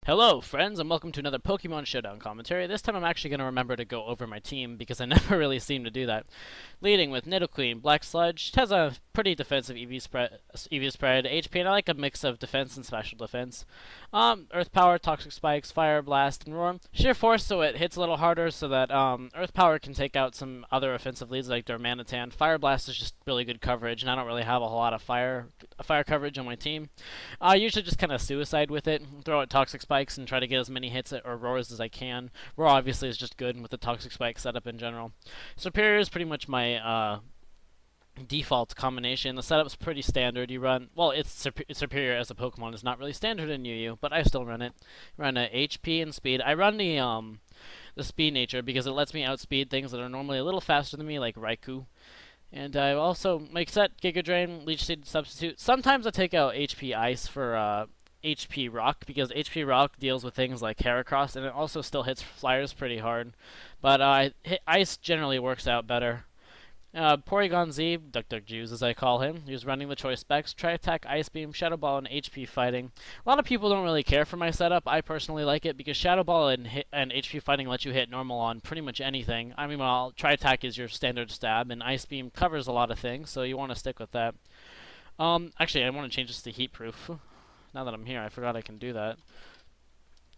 Hello, friends, and welcome to another Pokemon Showdown commentary. This time I'm actually going to remember to go over my team, because I never really seem to do that. Leading with Nidoqueen, Black Sludge, has a pretty defensive EV spread, HP, and I like a mix of defense and special defense. Earth Power, Toxic Spikes, Fire, Blast, and Roar. Sheer Force, so it hits a little harder, so that Earth Power can take out some other offensive leads like Darmanitan. Fire Blast is just really good coverage, and I don't really have a whole lot of fire coverage on my team. I usually just kind of suicide with it, throw out Toxic Spikes and try to get as many hits or roars as I can. Roar obviously is just good with the Toxic Spike setup in general. Superior is pretty much my default combination. The setup's pretty standard. You run, well, it's Superior as a Pokemon is not really standard in Yu-Yu, but I still run it. Run a HP and speed. I run the speed nature because it lets me outspeed things that are normally a little faster than me, like Raikou. And I also make set Giga Drain, Leech Seed substitute. Sometimes I take out HP Ice for HP Rock, because HP Rock deals with things like Heracross, and it also still hits flyers pretty hard. But Ice generally works out better. Porygon Z, Duck Duck Juice as I call him, he's running the choice specs, Tri-Attack, Ice Beam, Shadow Ball, and HP Fighting. A lot of people don't really care for my setup. I personally like it because Shadow Ball and HP Fighting let you hit normal on pretty much anything. I mean, well, Tri-Attack is your standard stab, and Ice Beam covers a lot of things, so you want to stick with that. Actually, I want to change this to Heat Proof. Now that I'm here, I forgot I can do that.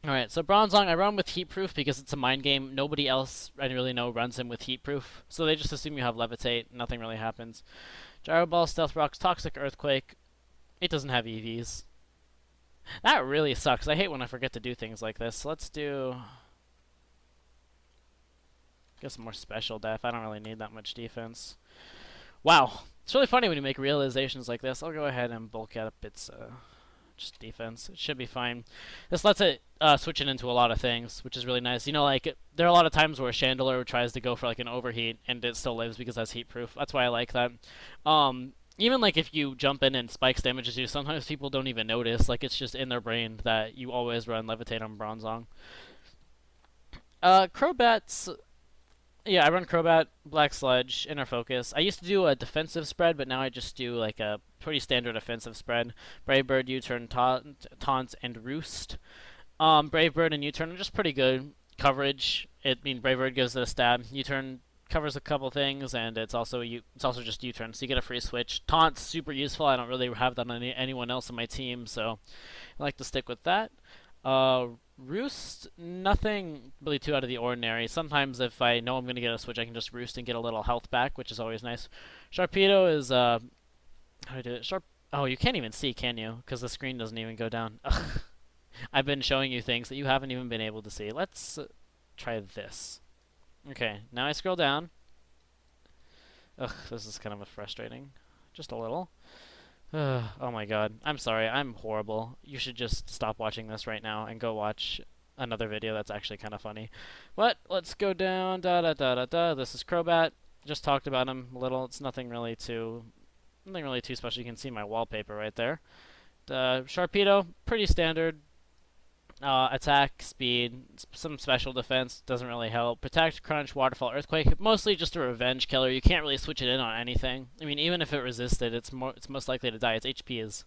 Alright, so Bronzong, I run with Heat Proof because it's a mind game. Nobody else I really know runs him with Heat Proof, so they just assume you have Levitate. Nothing really happens. Gyro Ball, Stealth Rocks, Toxic Earthquake. It doesn't have EVs. That really sucks. I hate when I forget to do things like this. Let's do... get some more special def. I don't really need that much defense. Wow. It's really funny when you make realizations like this. I'll go ahead and bulk up its... just defense. It should be fine. This lets it switch it into a lot of things, which is really nice. You know, like, there are a lot of times where Chandelure tries to go for, like, an overheat, and it still lives because that's heat proof. That's why I like that. Even, like, if you jump in and Spikes damages you, sometimes people don't even notice. Like, it's just in their brain that you always run Levitate on Bronzong. Crobat's... yeah, I run Crobat, Black Sludge, Inner Focus. I used to do a defensive spread, but now I just do like a pretty standard offensive spread. Brave Bird, U-Turn, Taunt, and Roost. Brave Bird and U-Turn are just pretty good coverage. Brave Bird gives it a stab. U-Turn covers a couple things, and it's also just U-Turn, so you get a free switch. Taunt's super useful. I don't really have that on anyone else on my team, so I like to stick with that. Roost, nothing really too out of the ordinary. Sometimes if I know I'm going to get a switch, I can just Roost and get a little health back, which is always nice. Sharpedo is, how do I do it? Oh, you can't even see, can you? Because the screen doesn't even go down. Ugh. I've been showing you things that you haven't even been able to see. Let's try this. Okay, now I scroll down. Ugh, this is kind of frustrating. Just a little. Oh my god. I'm sorry. I'm horrible. You should just stop watching this right now and go watch another video that's actually kind of funny. But let's go down. This is Crobat. Just talked about him a little. It's nothing really too special. You can see my wallpaper right there. Sharpedo, pretty standard. Attack, speed, some special defense, doesn't really help. Protect, Crunch, Waterfall, Earthquake, mostly just a revenge killer. You can't really switch it in on anything. I mean, even if it resisted, it's most likely to die. Its HP is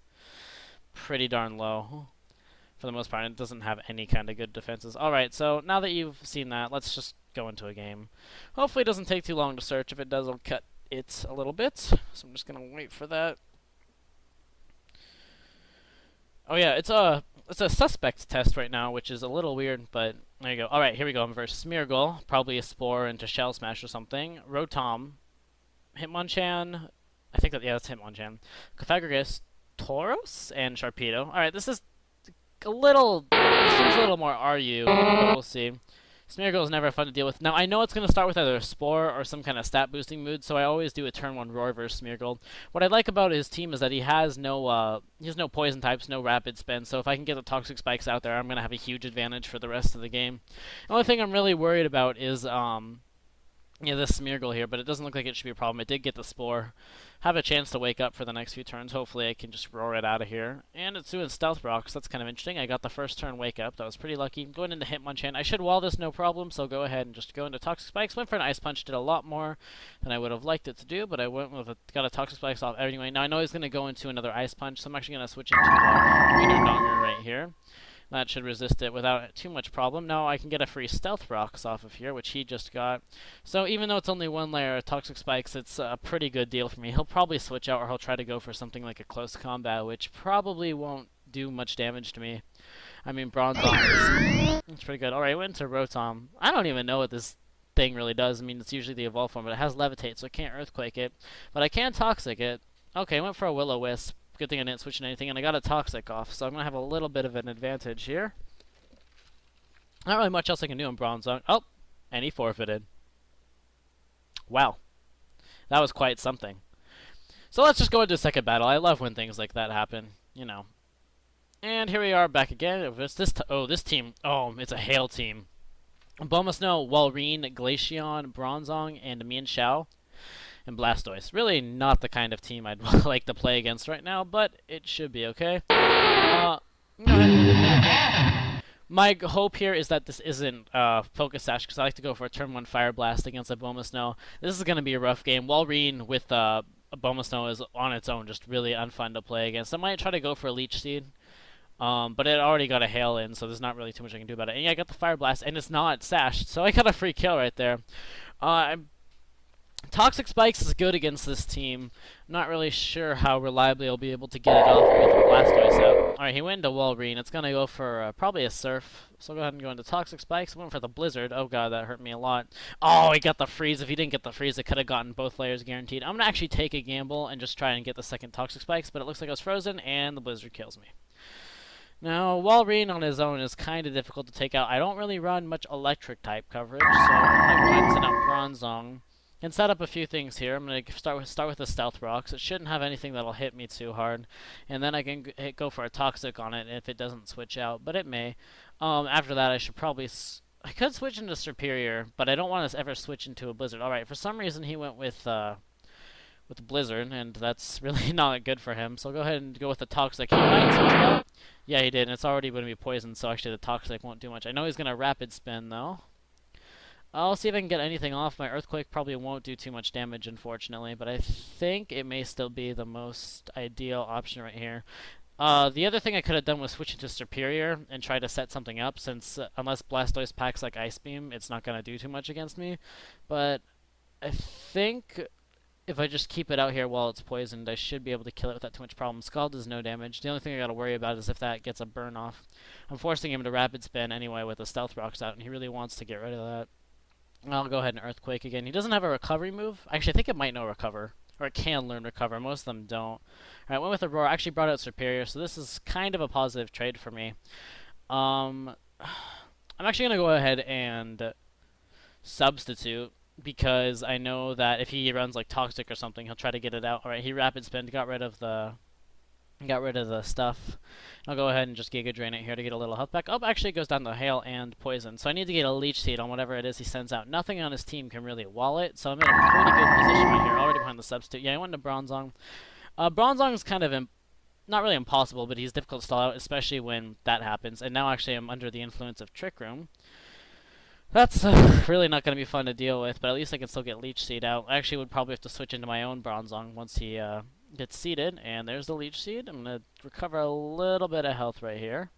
pretty darn low for the most part. It doesn't have any kind of good defenses. Alright, so now that you've seen that, let's just go into a game. Hopefully it doesn't take too long to search. If it does, I'll cut it a little bit. So I'm just going to wait for that. Oh yeah, it's a suspect test right now, which is a little weird, but there you go. Alright, here we go. I'm versus Smeargle, probably a Spore into Shell Smash or something. Rotom, Hitmonchan, I think that's Hitmonchan. Cofagrigus, Tauros, and Sharpedo. Alright, this is a little, seems a little more RU, but we'll see. Smeargle is never fun to deal with. Now, I know it's going to start with either a Spore or some kind of stat-boosting mood, so I always do a turn 1 Roar versus Smeargle. What I like about his team is that he has no poison types, no rapid spin, so if I can get the Toxic Spikes out there, I'm going to have a huge advantage for the rest of the game. The only thing I'm really worried about is, this Smeargle here, but it doesn't look like it should be a problem. It did get the Spore. Have a chance to wake up for the next few turns. Hopefully I can just roar it out of here. And it's doing Stealth Rocks. That's kind of interesting. I got the first turn wake up. That was pretty lucky. Going into Hitmonchan. I should wall this no problem, so go ahead and just go into Toxic Spikes. Went for an Ice Punch. Did a lot more than I would have liked it to do, but I went with got a Toxic Spikes off anyway. Now I know he's going to go into another Ice Punch, so I'm actually going to switch into Wiener Donger right here. That should resist it without too much problem. Now I can get a free Stealth Rocks off of here, which he just got. So even though it's only one layer of Toxic Spikes, it's a pretty good deal for me. He'll probably switch out, or he'll try to go for something like a close combat, which probably won't do much damage to me. I mean, Bronzong is pretty good. Alright, went into Rotom. I don't even know what this thing really does. I mean, it's usually the Evolve form, but it has Levitate, so I can't Earthquake it. But I can Toxic it. Okay, I went for a Will-O-Wisp. Good thing I didn't switch into anything, and I got a Toxic off, so I'm going to have a little bit of an advantage here. Not really much else I can do in Bronzong. Oh, and he forfeited. Wow. That was quite something. So let's just go into the second battle. I love when things like that happen, you know. And here we are back again. This team. Oh, it's a Hail team. Abomasnow, Walrein, Glaceon, Bronzong, and Mienshao. And Blastoise. Really not the kind of team I'd like to play against right now, but it should be okay. My hope here is that this isn't Focus Sash, because I like to go for a turn 1 Fire Blast against Abomasnow. This is going to be a rough game. Walrein with Abomasnow is on its own just really unfun to play against. I might try to go for a Leech Seed, but it already got a Hail in, so there's not really too much I can do about it. And yeah, I got the Fire Blast, and it's not sashed, so I got a free kill right there. Toxic Spikes is good against this team. I'm not really sure how reliably I'll be able to get it off with Blastoise out. Alright, he went into Walrein. It's going to go for probably a Surf. So I'll go ahead and go into Toxic Spikes. Went for the Blizzard. Oh god, that hurt me a lot. Oh, he got the Freeze. If he didn't get the Freeze, it could have gotten both layers guaranteed. I'm going to actually take a gamble and just try and get the second Toxic Spikes, but it looks like I was frozen, and the Blizzard kills me. Now, Walrein on his own is kind of difficult to take out. I don't really run much Electric type coverage, so I'm going to go ahead and send out Bronzong. Can set up a few things here. I'm going to start with the Stealth Rocks. It shouldn't have anything that'll hit me too hard. And then I can go for a Toxic on it if it doesn't switch out, but it may. After that, I should probably... I could switch into Superior, but I don't want to ever switch into a Blizzard. Alright, for some reason he went with Blizzard, and that's really not good for him. So I'll go ahead and go with the Toxic. He might switch out. Yeah, he did, and it's already going to be poisoned, so actually the Toxic won't do much. I know he's going to Rapid Spin, though. I'll see if I can get anything off. My Earthquake probably won't do too much damage, unfortunately, but I think it may still be the most ideal option right here. The other thing I could have done was switch into Superior and try to set something up, since unless Blastoise packs like Ice Beam, it's not going to do too much against me. But I think if I just keep it out here while it's poisoned, I should be able to kill it without too much problem. Scald does no damage. The only thing I got to worry about is if that gets a burn off. I'm forcing him to Rapid Spin anyway with the Stealth Rocks out, and he really wants to get rid of that. I'll go ahead and Earthquake again. He doesn't have a recovery move. Actually, I think it might know Recover. Or it can learn Recover. Most of them don't. Alright, went with a Roar. Actually brought out Superior, so this is kind of a positive trade for me. I'm actually going to go ahead and substitute, because I know that if he runs like Toxic or something, he'll try to get it out. Alright, he Rapid Spin, got rid of the stuff. I'll go ahead and just Giga Drain it here to get a little health back. Oh, actually it goes down to Hail and Poison. So I need to get a Leech Seed on whatever it is he sends out. Nothing on his team can really wall it, so I'm in a pretty good position right here, already behind the substitute. Yeah, I went to Bronzong. Bronzong is kind of not really impossible, but he's difficult to stall out, especially when that happens. And now actually I'm under the influence of Trick Room. That's really not going to be fun to deal with, but at least I can still get Leech Seed out. I actually would probably have to switch into my own Bronzong once he gets seeded, and there's the Leech Seed. I'm going to recover a little bit of health right here.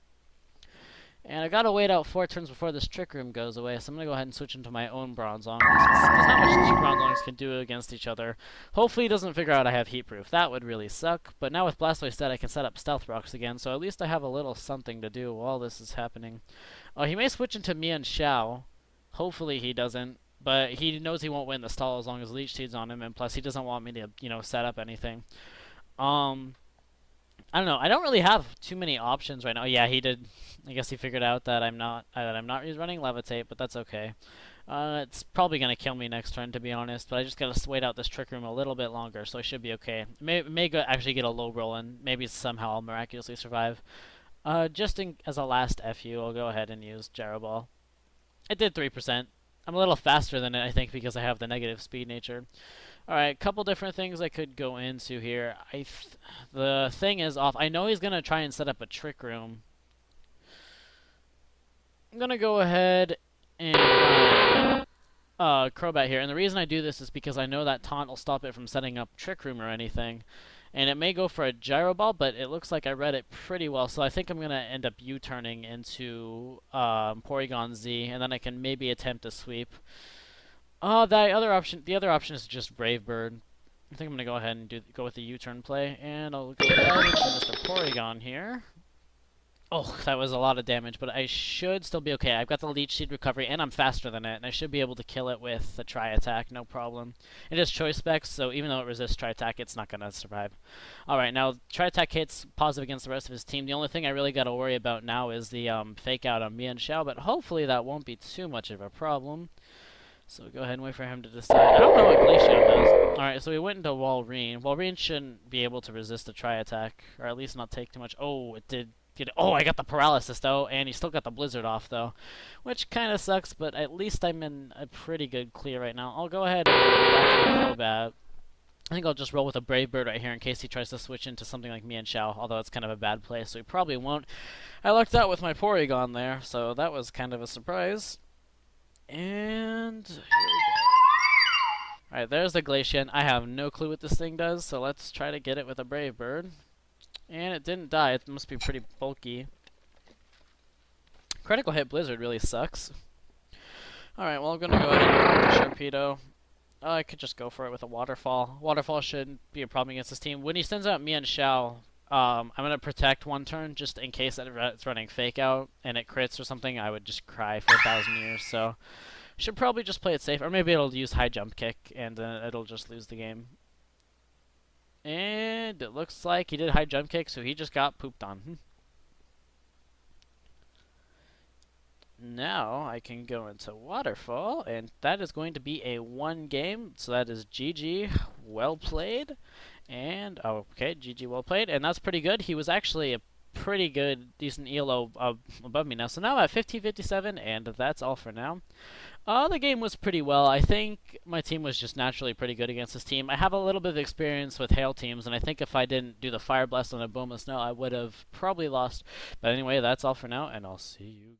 And I got to wait out 4 turns before this Trick Room goes away, so I'm going to go ahead and switch into my own Bronzong. There's not much 2 Bronzongs can do against each other. Hopefully he doesn't figure out I have Heat Proof. That would really suck, but now with Blastoise dead I can set up Stealth Rocks again, so at least I have a little something to do while this is happening. He may switch into Mienshao. Hopefully he doesn't, but he knows he won't win the stall as long as Leech Seed's on him, and plus he doesn't want me to, set up anything. I don't know. I don't really have too many options right now. Yeah, he did. I guess he figured out that I'm not running Levitate, but that's okay. It's probably gonna kill me next turn, to be honest. But I just gotta wait out this Trick Room a little bit longer, so I should be okay. Actually get a low roll, and maybe somehow I'll miraculously survive. As a last FU, I'll go ahead and use Gyro Ball. It did 3%. I'm a little faster than it, I think, because I have the negative speed nature. Alright, couple different things I could go into here. The thing is off. I know he's going to try and set up a Trick Room. I'm going to go ahead and Crobat here. And the reason I do this is because I know that Taunt will stop it from setting up Trick Room or anything. And it may go for a gyro ball, but it looks like I read it pretty well, so I think I'm going to end up U-turning into Porygon Z, and then I can maybe attempt a sweep. The other option is just Brave Bird. I think I'm going to go ahead and go with the U-turn play, and I'll go right into Mr. Porygon here. Oh, that was a lot of damage, but I should still be okay. I've got the Leech Seed recovery, and I'm faster than it, and I should be able to kill it with the Tri-Attack, no problem. It is Choice Specs, so even though it resists Tri-Attack, it's not going to survive. Alright, now Tri-Attack hits positive against the rest of his team. The only thing I really got to worry about now is the Fake Out on Mian Xiao, but hopefully that won't be too much of a problem. So go ahead and wait for him to decide. I don't know what Glaceon does. Alright, so we went into Walrein. Walrein shouldn't be able to resist a Tri-Attack, or at least not take too much. Oh, it did. Oh, I got the paralysis though, and he still got the blizzard off though, which kind of sucks, but at least I'm in a pretty good clear right now. I'll go ahead and go back to Crobat. I think I'll just roll with a Brave Bird right here in case he tries to switch into something like Mian Xiao, although it's kind of a bad play, so he probably won't. I lucked out with my Porygon there, so that was kind of a surprise. And here we go. Alright, there's the Glaceon. I have no clue what this thing does, so let's try to get it with a Brave Bird. And it didn't die. It must be pretty bulky. Critical hit Blizzard really sucks. Alright, well I'm going to go ahead and go with Sharpedo. I could just go for it with a Waterfall. Waterfall shouldn't be a problem against this team. When he sends out Mian Xiao, I'm going to protect one turn just in case that it's running Fake Out and it crits or something. I would just cry for 1,000 years. So should probably just play it safe. Or maybe it'll use High Jump Kick and it'll just lose the game. And it looks like he did High Jump Kick, so he just got pooped on. Now I can go into Waterfall, and that is going to be a 1 game, so that is GG, well played, and, okay, GG, well played, and that's pretty good. He was actually a pretty good, decent ELO above me now, so now I'm at 1557, and that's all for now. The game was pretty well. I think my team was just naturally pretty good against this team. I have a little bit of experience with Hail teams, and I think if I didn't do the Fire Blast on a Boom of Snow, I would have probably lost. But anyway, that's all for now, and I'll see you.